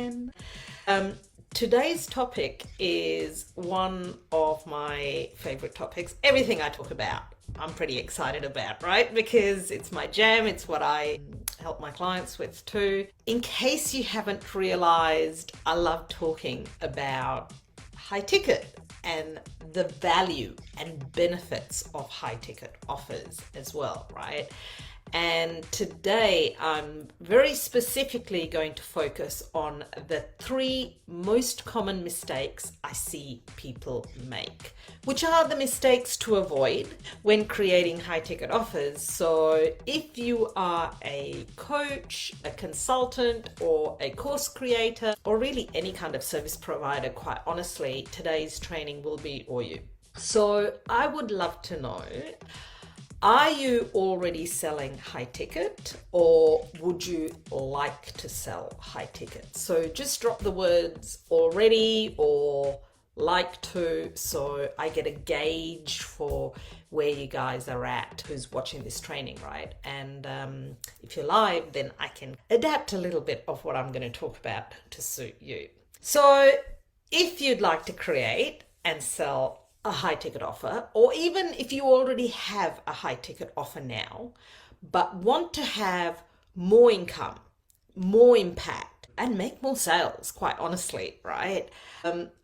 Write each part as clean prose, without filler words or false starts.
Anne. Um, Today's topic is one of my favorite topics. Everything I talk about, I'm pretty excited about, right? Because it's my jam, it's what I help my clients with too. In case you haven't realized, I love talking about high ticket and the value and benefits of high ticket offers as well, right? And today I'm very specifically going to focus on the three most common mistakes I see people make, which are the mistakes to avoid when creating high ticket offers. So if you are a coach, a consultant, or a course creator, or really any kind of service provider, quite honestly, today's training will be for you. So I would love to know, are you already selling high ticket, or would you like to sell high ticket? So just drop the words already or like to, so I get a gauge for where you guys are at, who's watching this training, right? And if you're live, then I can adapt a little bit of what I'm going to talk about to suit you. So if you'd like to create and sell a high ticket offer, or even if you already have a high ticket offer now, but want to have more income, more impact, and make more sales, quite honestly, right?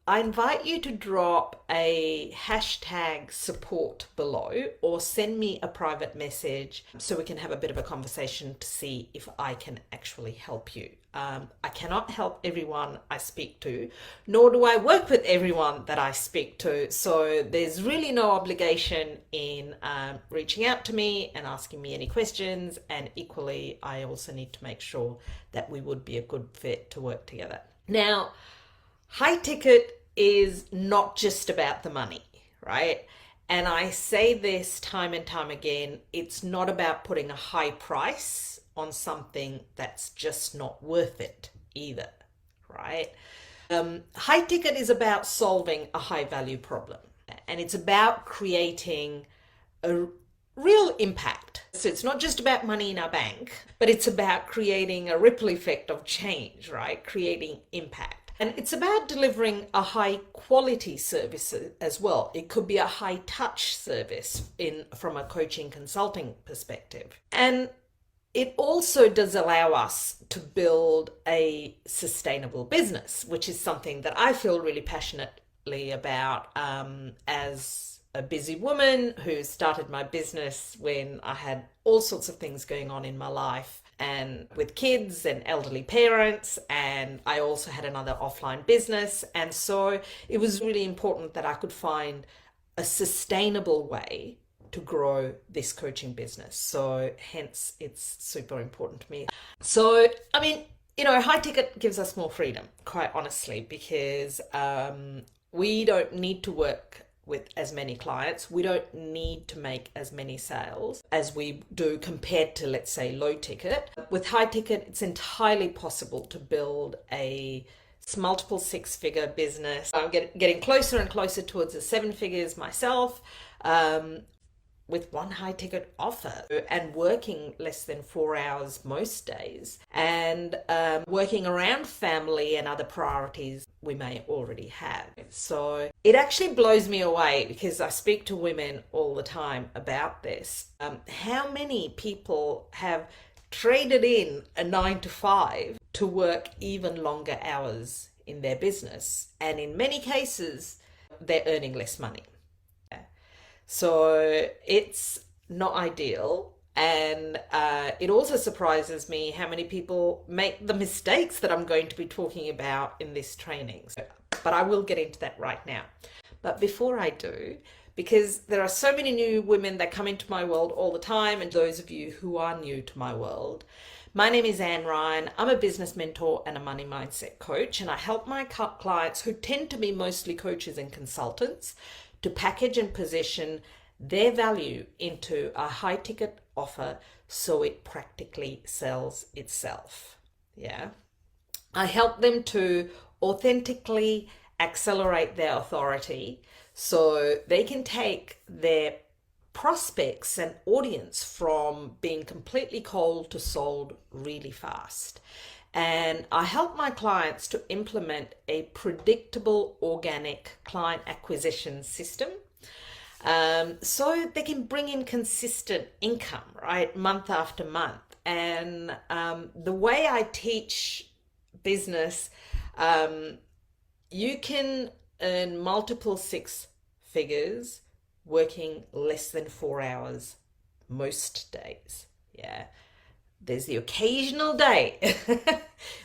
I invite you to drop a hashtag support below or send me a private message so we can have a bit of a conversation to see if I can actually help you. I cannot help everyone I speak to, nor do I work with everyone that I speak to. So there's really no obligation in reaching out to me and asking me any questions. And equally, I also need to make sure that we would be a good fit to work together. Now, high ticket is not just about the money, right? And I say this time and time again, it's not about putting a high price on something that's just not worth it either, right? High ticket is about solving a high value problem, and it's about creating a real impact. So it's not just about money in our bank, but it's about creating a ripple effect of change, right? Creating impact. And it's about delivering a high quality service as well. It could be a high touch service from a coaching consulting perspective. And it also does allow us to build a sustainable business, which is something that I feel really passionately about as a busy woman who started my business when I had all sorts of things going on in my life, and with kids and elderly parents, and I also had another offline business. And so it was really important that I could find a sustainable way to grow this coaching business. So hence it's super important to me. So, I mean, high ticket gives us more freedom, quite honestly, because we don't need to work with as many clients. We don't need to make as many sales as we do compared to, let's say, low ticket. With high ticket, it's entirely possible to build a multiple six-figure business. I'm getting closer and closer towards the seven figures myself, with one high ticket offer, and working less than 4 hours most days, and working around family and other priorities we may already have. So it actually blows me away, because I speak to women all the time about this. How many people have traded in a 9 to 5 to work even longer hours in their business, and in many cases they're earning less money. So it's not ideal. And it also surprises me how many people make the mistakes that I'm going to be talking about in this training. But I will get into that right now. But before I do, because there are so many new women that come into my world all the time, and those of you who are new to my world, my name is Anne Ryan. I'm a business mentor and a money mindset coach, and I help my clients, who tend to be mostly coaches and consultants, to package and position their value into a high ticket offer so it practically sells itself. Yeah. I help them to authentically accelerate their authority so they can take their prospects and audience from being completely cold to sold really fast. And I help my clients to implement a predictable organic client acquisition system, so they can bring in consistent income, right, month after month. And the way I teach business, you can earn multiple six figures working less than 4 hours most days. Yeah. There's the occasional day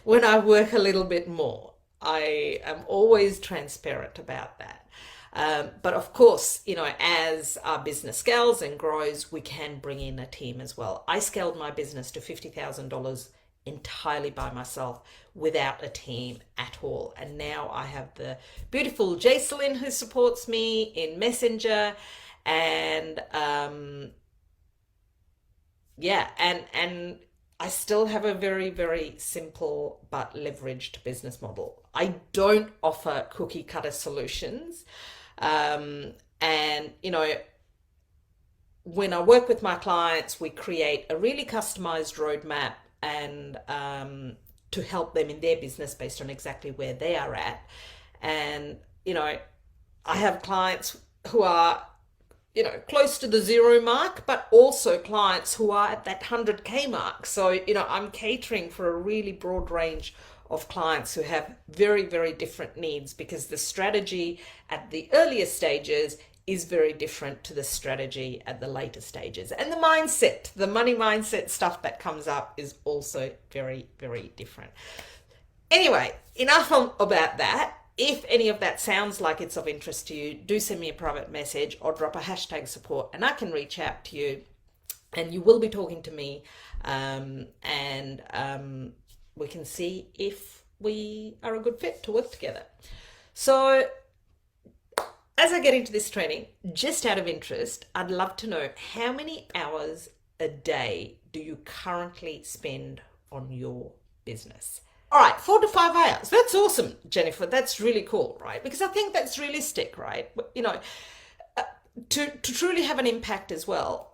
when I work a little bit more. I am always transparent about that. But of course, as our business scales and grows, we can bring in a team as well. I scaled my business to $50,000 entirely by myself without a team at all. And now I have the beautiful Jacelyn who supports me in Messenger, and and I still have a very, very simple but leveraged business model. I don't offer cookie cutter solutions. And, when I work with my clients, we create a really customized roadmap and to help them in their business based on exactly where they are at. And, I have clients who are close to the zero mark, but also clients who are at that 100K mark. So, I'm catering for a really broad range of clients who have very, very different needs, because the strategy at the earlier stages is very different to the strategy at the later stages. And the money mindset stuff that comes up is also very, very different. Anyway, enough about that. If any of that sounds like it's of interest to you, do send me a private message or drop a hashtag support and I can reach out to you, and you will be talking to me, and we can see if we are a good fit to work together. So as I get into this training, just out of interest, I'd love to know, how many hours a day do you currently spend on your business? All right, 4 to 5 hours. That's awesome, Jennifer. That's really cool, right? Because I think that's realistic, right? To truly have an impact as well,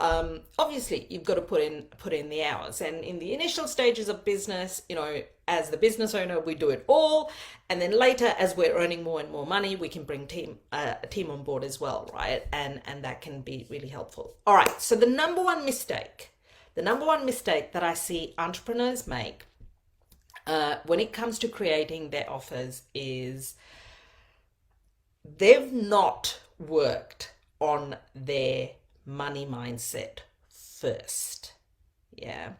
obviously you've got to put in the hours. And in the initial stages of business, as the business owner, we do it all. And then later, as we're earning more and more money, we can bring a team on board as well, right? And that can be really helpful. All right, so the number one mistake that I see entrepreneurs make when it comes to creating their offers is they've not worked on their money mindset first. Yeah.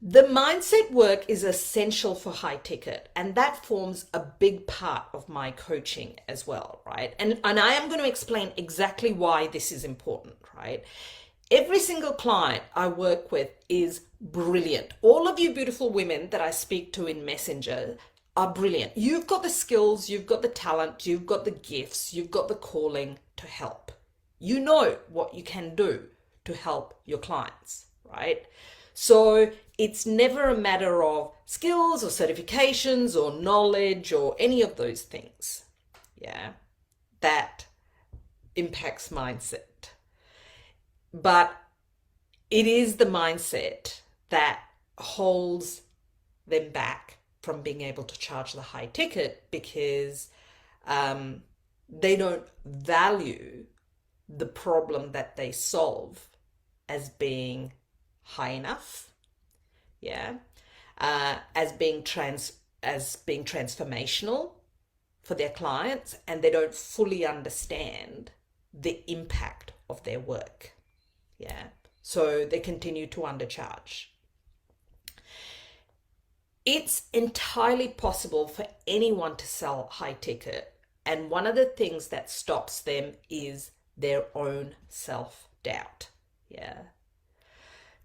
The mindset work is essential for high ticket, and that forms a big part of my coaching as well, right? And I am going to explain exactly why this is important, right? Every single client I work with is brilliant. All of you beautiful women that I speak to in Messenger are brilliant. You've got the skills, you've got the talent, you've got the gifts, you've got the calling to help. You know what you can do to help your clients, right? So it's never a matter of skills or certifications or knowledge or any of those things. Yeah, that impacts mindset. But it is the mindset that holds them back from being able to charge the high ticket, because they don't value the problem that they solve as being high enough, as being transformational for their clients, and they don't fully understand the impact of their work. So they continue to undercharge. It's entirely possible for anyone to sell high ticket, and one of the things that stops them is their own self-doubt.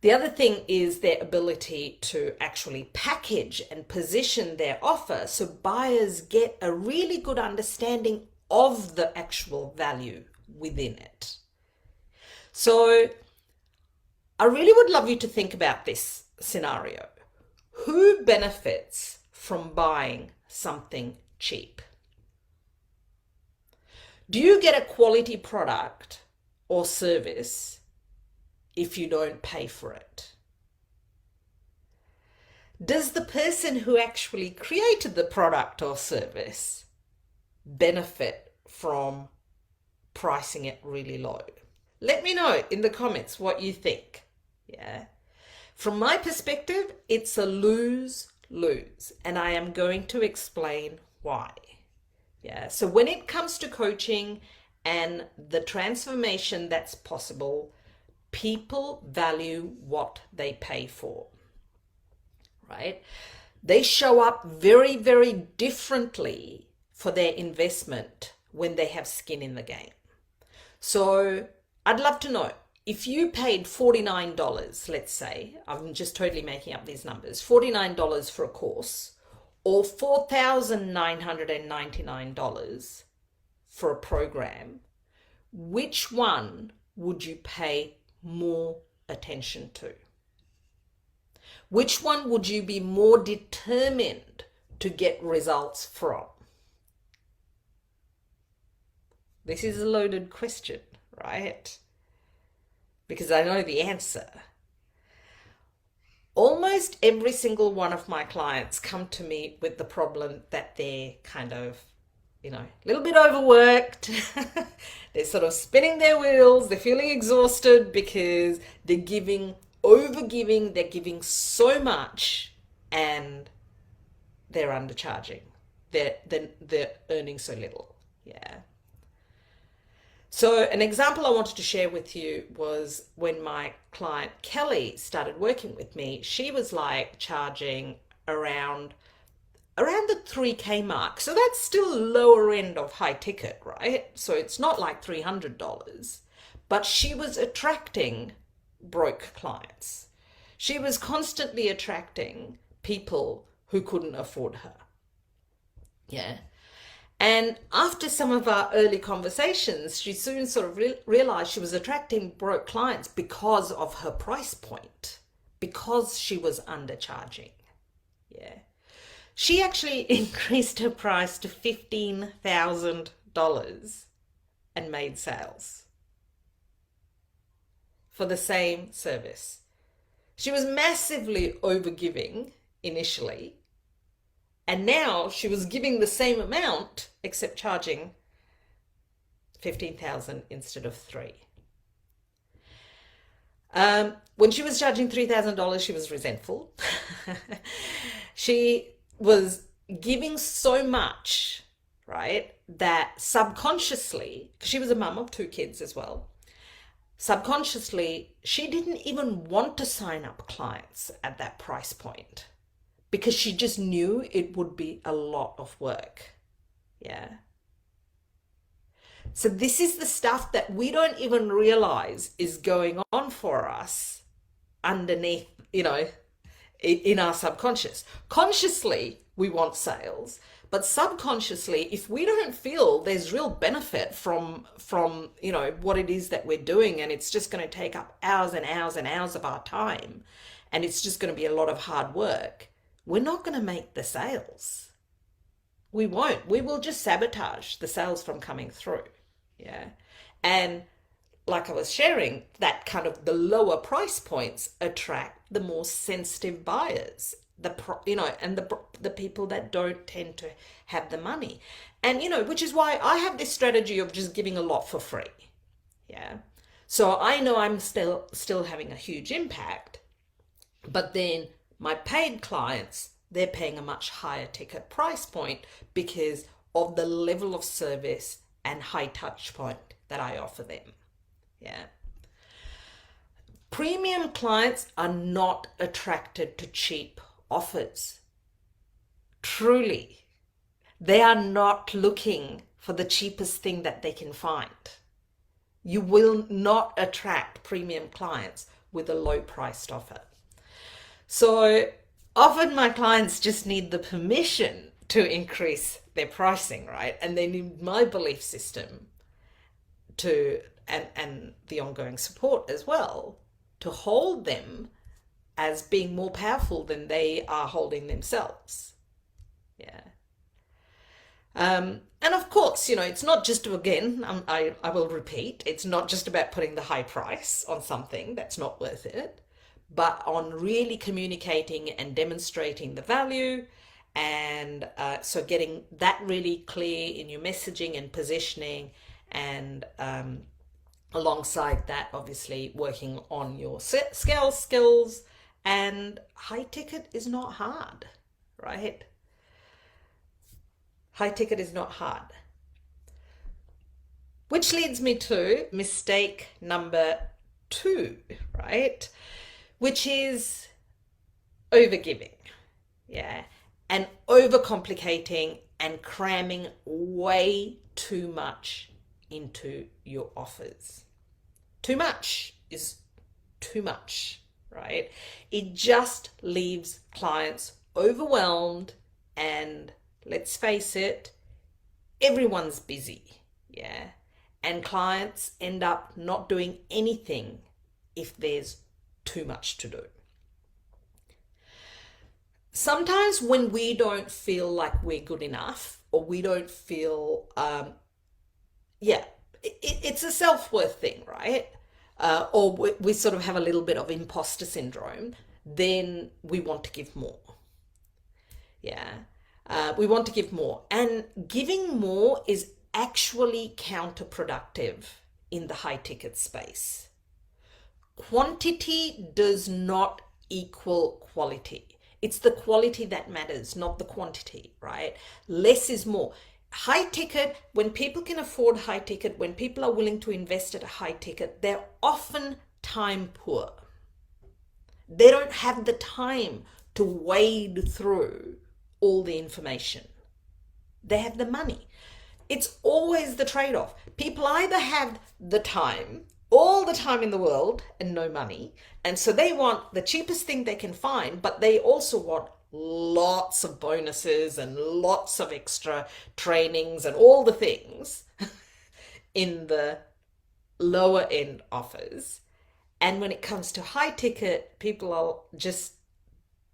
The other thing is their ability to actually package and position their offer so buyers get a really good understanding of the actual value within it. So I really would love you to think about this scenario. Who benefits from buying something cheap? Do you get a quality product or service if you don't pay for it? Does the person who actually created the product or service benefit from pricing it really low? Let me know in the comments what you think. Yeah. From my perspective, it's a lose-lose, and I am going to explain why. Yeah. So when it comes to coaching and the transformation that's possible, people value what they pay for, right? They show up very, very differently for their investment when they have skin in the game. So I'd love to know, if you paid $49, let's say, I'm just totally making up these numbers, $49 for a course, or $4,999 for a program, which one would you pay more attention to? Which one would you be more determined to get results from? This is a loaded question, right? Because I know the answer. Almost every single one of my clients come to me with the problem that they're kind of, a little bit overworked. They're sort of spinning their wheels. They're feeling exhausted because they're overgiving. They're giving so much and they're undercharging. They're earning so little. Yeah. So an example I wanted to share with you was when my client Kelly started working with me. She was like charging around the 3K mark. So that's still lower end of high ticket, right? So it's not like $300, but she was attracting broke clients. She was constantly attracting people who couldn't afford her. Yeah. And after some of our early conversations, she soon sort of realized she was attracting broke clients because of her price point, because she was undercharging. Yeah. She actually increased her price to $15,000 and made sales for the same service. She was massively overgiving initially, and now she was giving the same amount except charging $15,000 instead of $3,000. When she was charging $3,000, she was resentful. She was giving so much, right, that subconsciously, because she was a mum of 2 kids as well, subconsciously, she didn't even want to sign up clients at that price point because she just knew it would be a lot of work. Yeah. So this is the stuff that we don't even realize is going on for us underneath, in our subconscious. Consciously, we want sales, but subconsciously, if we don't feel there's real benefit from what it is that we're doing, and it's just going to take up hours and hours and hours of our time, and it's just going to be a lot of hard work, we're not going to make the sales. We won't. We will just sabotage the sales from coming through. Yeah. And like I was sharing, that kind of the lower price points attract the more sensitive buyers, and the people that don't tend to have the money. And, which is why I have this strategy of just giving a lot for free. Yeah. So I know I'm still having a huge impact, but then my paid clients, they're paying a much higher ticket price point because of the level of service and high touch point that I offer them. Yeah. Premium clients are not attracted to cheap offers. Truly. They are not looking for the cheapest thing that they can find. You will not attract premium clients with a low priced offer. So often my clients just need the permission to increase their pricing, right? And they need my belief system and the ongoing support as well to hold them as being more powerful than they are holding themselves. Yeah. And of course, it's not just, again, I will repeat, it's not just about putting the high price on something that's not worth it, but on really communicating and demonstrating the value. And so getting that really clear in your messaging and positioning, and alongside that, obviously working on your scale skills. And high ticket is not hard, right? High ticket is not hard. Which leads me to mistake number 2, right? Which is overgiving. Yeah. And overcomplicating and cramming way too much into your offers. Too much is too much, right? It just leaves clients overwhelmed, and let's face it, everyone's busy, yeah? And clients end up not doing anything if there's too much to do. Sometimes when we don't feel like we're good enough, or we don't feel, it's a self-worth thing, right? Or we sort of have a little bit of imposter syndrome, then we want to give more. Yeah. We want to give more. And giving more is actually counterproductive in the high ticket space. Quantity does not equal quality. It's the quality that matters, not the quantity, right? Less is more. High ticket, when people can afford high ticket, when people are willing to invest at a high ticket, they're often time poor. They don't have the time to wade through all the information. They have the money. It's always the trade-off. People either have the time, all the time in the world, and no money, and so they want the cheapest thing they can find, but they also want lots of bonuses and lots of extra trainings and all the things in the lower end offers. And when it comes to high ticket, people are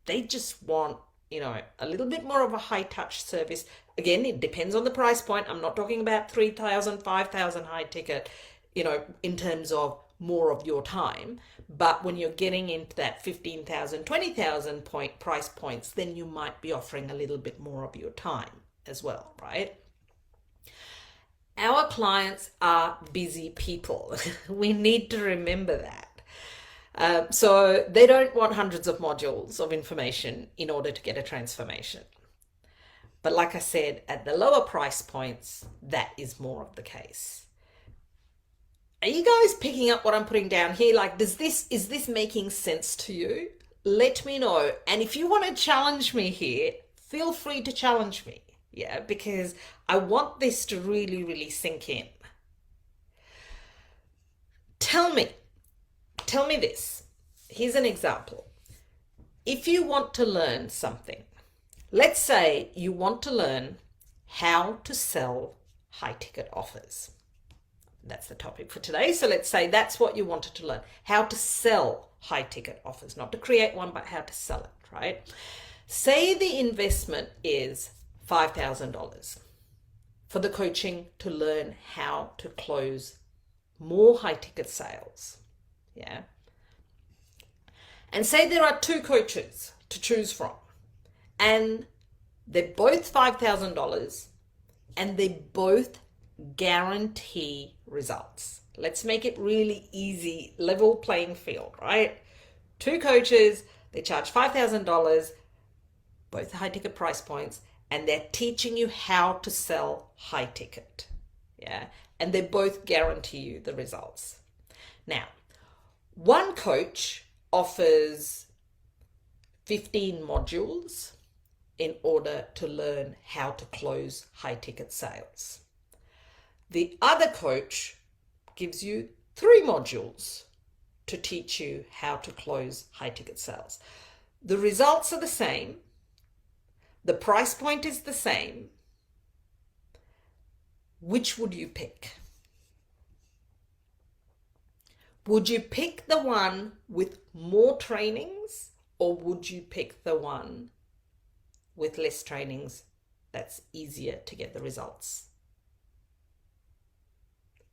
they just want, a little bit more of a high touch service. Again, it depends on the price point. I'm not talking about 3,000, 5,000 high ticket, in terms of more of your time. But when you're getting into that 15,000, 20,000 price points, then you might be offering a little bit more of your time as well, right? Our clients are busy people. We need to remember that. So they don't want hundreds of modules of information in order to get a transformation. But like I said, at the lower price points, that is more of the case. Are you guys picking up what I'm putting down here? Like, is this making sense to you? Let me know. And if you want to challenge me here, feel free to challenge me. Yeah, because I want this to really, really sink in. Tell me this. Here's an example. If you want to learn something, let's say you want to learn how to sell high ticket offers. That's the topic for today. So let's say that's what you wanted to learn, how to sell high ticket offers, not to create one, but how to sell it, right? Say the investment is $5,000 for the coaching to learn how to close more high ticket sales. Yeah. And say there are 2 coaches to choose from, and they're both $5,000 and they both guarantee results. Let's make it really easy, level playing field, right? 2 coaches, they charge $5,000, both high ticket price points, and they're teaching you how to sell high ticket. Yeah. And they both guarantee you the results. Now, one coach offers 15 modules in order to learn how to close high ticket sales. The other coach gives you 3 modules to teach you how to close high ticket sales. The results are the same. The price point is the same. Which would you pick? Would you pick the one with more trainings, or would you pick the one with less trainings that's easier to get the results?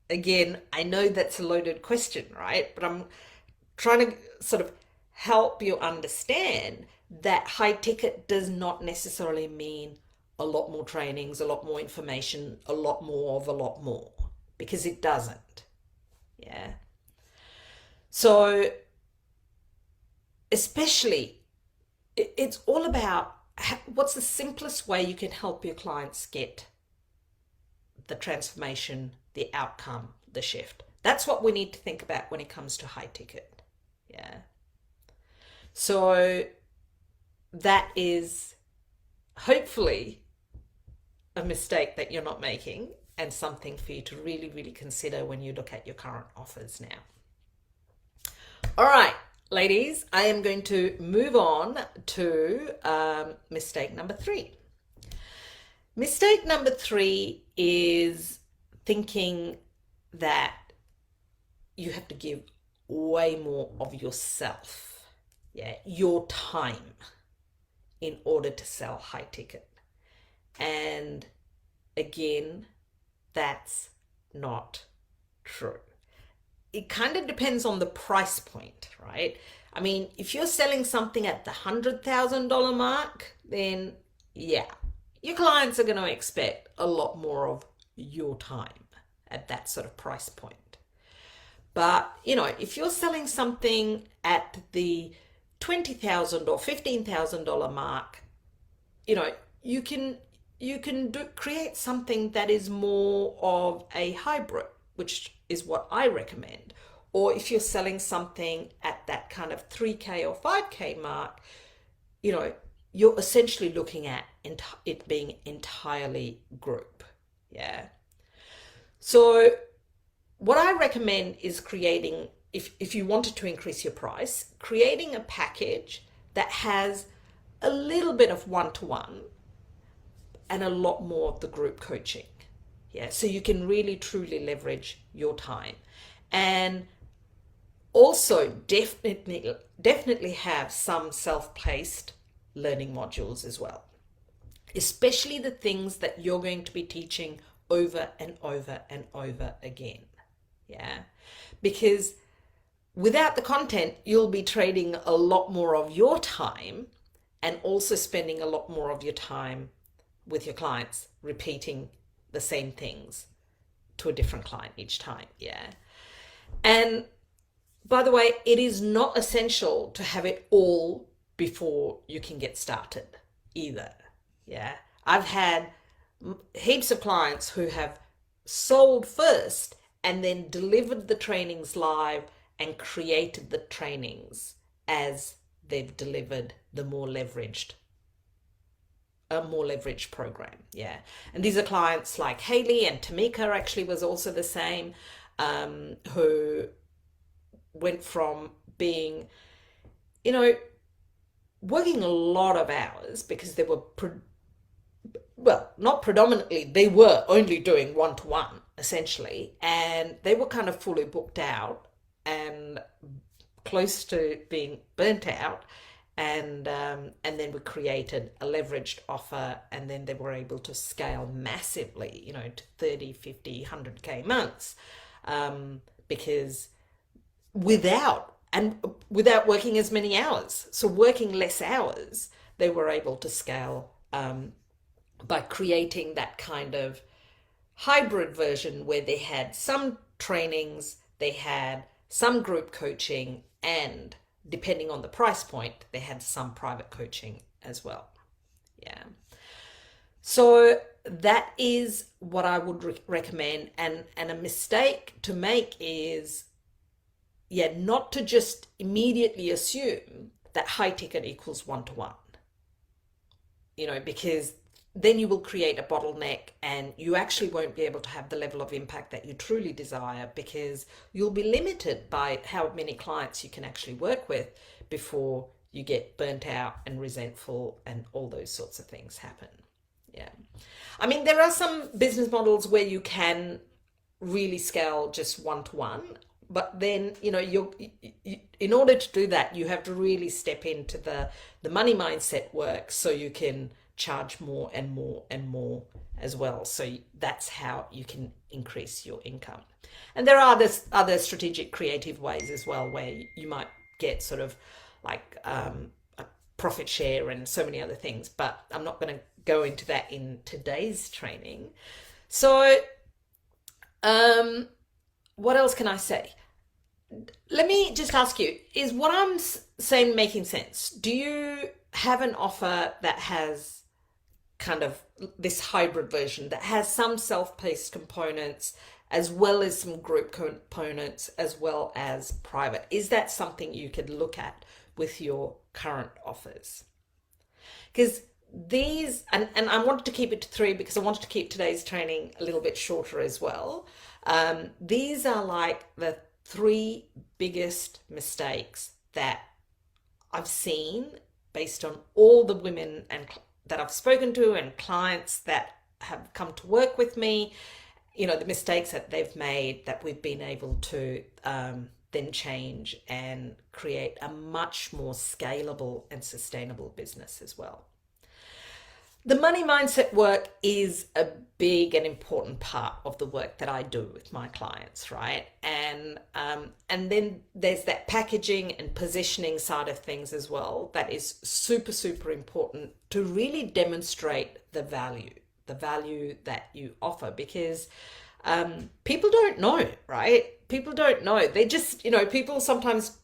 Again, I know that's a loaded question, right? But I'm trying to sort of help you understand that high ticket does not necessarily mean a lot more trainings, a lot more information, a lot more of a lot more, because it doesn't. Yeah. So, especially, it's all about what's the simplest way you can help your clients get the transformation, the outcome, the shift. That's what we need to think about when it comes to high ticket. Yeah. So that is hopefully a mistake that you're not making and something for you to really, really consider when you look at your current offers now. All right, ladies, I am going to move on to mistake number 3. Mistake number 3 is thinking that you have to give way more of yourself, your time, in order to sell high ticket. And again, that's not true. It kind of depends on the price point, right? I mean, if you're selling something at the $100,000 mark, then yeah, your clients are going to expect a lot more of your time at that sort of price point. But, if you're selling something at the $20,000 or $15,000 mark, you can create something that is more of a hybrid, which is what I recommend. Or if you're selling something at that kind of 3K or 5K mark, you're essentially looking at it being entirely group. Yeah. So what I recommend is creating, if you wanted to increase your price, creating a package that has a little bit of one-to-one and a lot more of the group coaching. Yeah, so you can really truly leverage your time. And also definitely have some self-paced learning modules as well, especially the things that you're going to be teaching over and over and over again. Yeah, because without the content, you'll be trading a lot more of your time and also spending a lot more of your time with your clients repeating the same things to a different client each time. Yeah. And by the way, it is not essential to have it all before you can get started either. Yeah. I've had heaps of clients who have sold first and then delivered the trainings live and created the trainings as they've delivered the more leveraged program. Yeah. And these are clients like Haley, and Tamika actually was also the same, who went from being, working a lot of hours because they were, not predominantly, they were only doing one-to-one essentially, and they were kind of fully booked out and close to being burnt out. And then we created a leveraged offer, and then they were able to scale massively, to 30, 50, 100K months, because without working as many hours. So working less hours, they were able to scale by creating that kind of hybrid version where they had some trainings, they had some group coaching, and depending on the price point, they had some private coaching as well. Yeah. So that is what I would recommend. And a mistake to make is, not to just immediately assume that high ticket equals one-to-one, because then you will create a bottleneck and you actually won't be able to have the level of impact that you truly desire, because you'll be limited by how many clients you can actually work with before you get burnt out and resentful and all those sorts of things happen. Yeah. I mean, there are some business models where you can really scale just one-to-one, but then, you in order to do that, you have to really step into the money mindset work so you can charge more and more and more as well. So that's how you can increase your income. And there are other strategic creative ways as well, where you might get sort of like a profit share and so many other things, but I'm not going to go into that in today's training. So what else can I say? Let me just ask you, is what I'm saying making sense? Do you have an offer that has kind of this hybrid version that has some self-paced components as well as some group components as well as private? Is that something you could look at with your current offers? Because these, and I wanted to keep it to three because I wanted to keep today's training a little bit shorter as well. These are like the three biggest mistakes that I've seen based on all the women and that I've spoken to and clients that have come to work with me, the mistakes that they've made that we've been able to then change and create a much more scalable and sustainable business as well. The money mindset work is a big and important part of the work that I do with my clients, right? And then there's that packaging and positioning side of things as well that is super, super important to really demonstrate the value that you offer, because people don't know, right? People don't know. They just, people sometimes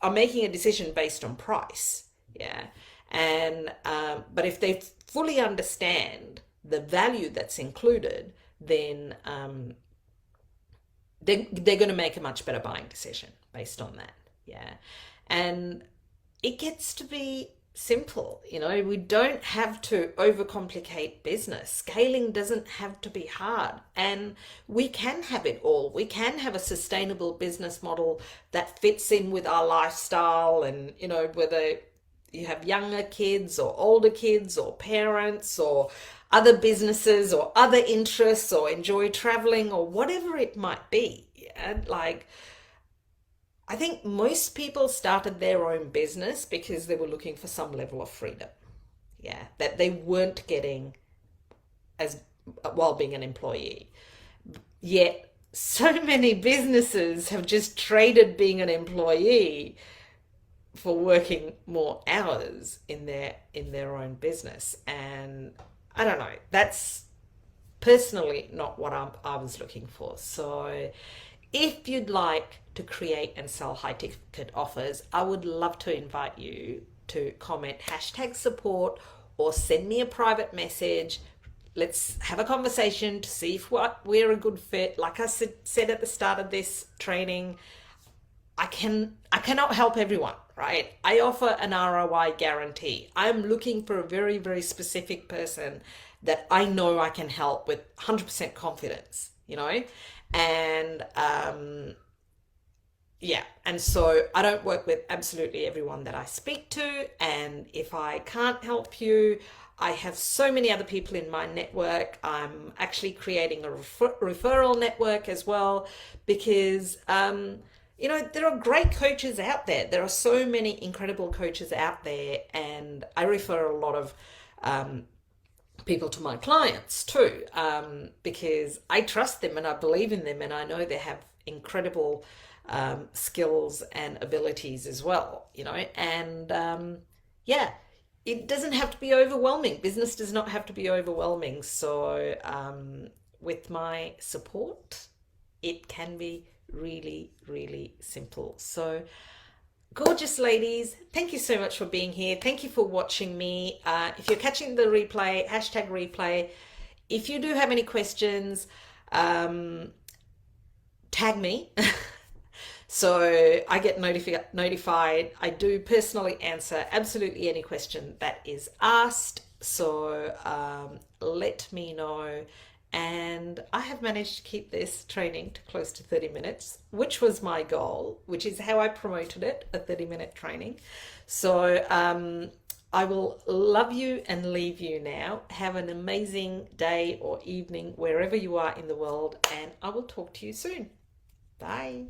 are making a decision based on price, yeah. And but if they fully understand the value that's included, then they're going to make a much better buying decision based on that, yeah. And it gets to be simple, we don't have to overcomplicate business. Scaling doesn't have to be hard, and we can have it all. We can have a sustainable business model that fits in with our lifestyle, and whether you have younger kids or older kids or parents or other businesses or other interests or enjoy traveling or whatever it might be. Yeah? Like, I think most people started their own business because they were looking for some level of freedom. Yeah, that they weren't getting as while being an employee. Yet so many businesses have just traded being an employee for working more hours in their own business. And I don't know, that's personally not what I was looking for. So if you'd like to create and sell high ticket offers, I would love to invite you to comment #support or send me a private message. Let's have a conversation to see if we're a good fit. Like I said at the start of this training, I cannot help everyone, right? I offer an ROI guarantee. I'm looking for a very, very specific person that I know I can help with 100% confidence, and yeah. And so I don't work with absolutely everyone that I speak to. And if I can't help you, I have so many other people in my network. I'm actually creating a referral network as well, because there are great coaches out there. There are so many incredible coaches out there, and I refer a lot of people to my clients too, because I trust them and I believe in them, and I know they have incredible skills and abilities as well, and yeah, it doesn't have to be overwhelming. Business does not have to be overwhelming. So with my support, it can be really, really simple. So gorgeous ladies, thank you so much for being here. Thank you for watching me. If you're catching the replay, #replay. If you do have any questions, tag me. So I get notified. I do personally answer absolutely any question that is asked. So let me know. And I have managed to keep this training to close to 30 minutes, which was my goal, which is how I promoted it, a 30-minute training. So I will love you and leave you now. Have an amazing day or evening wherever you are in the world, and I will talk to you soon. Bye.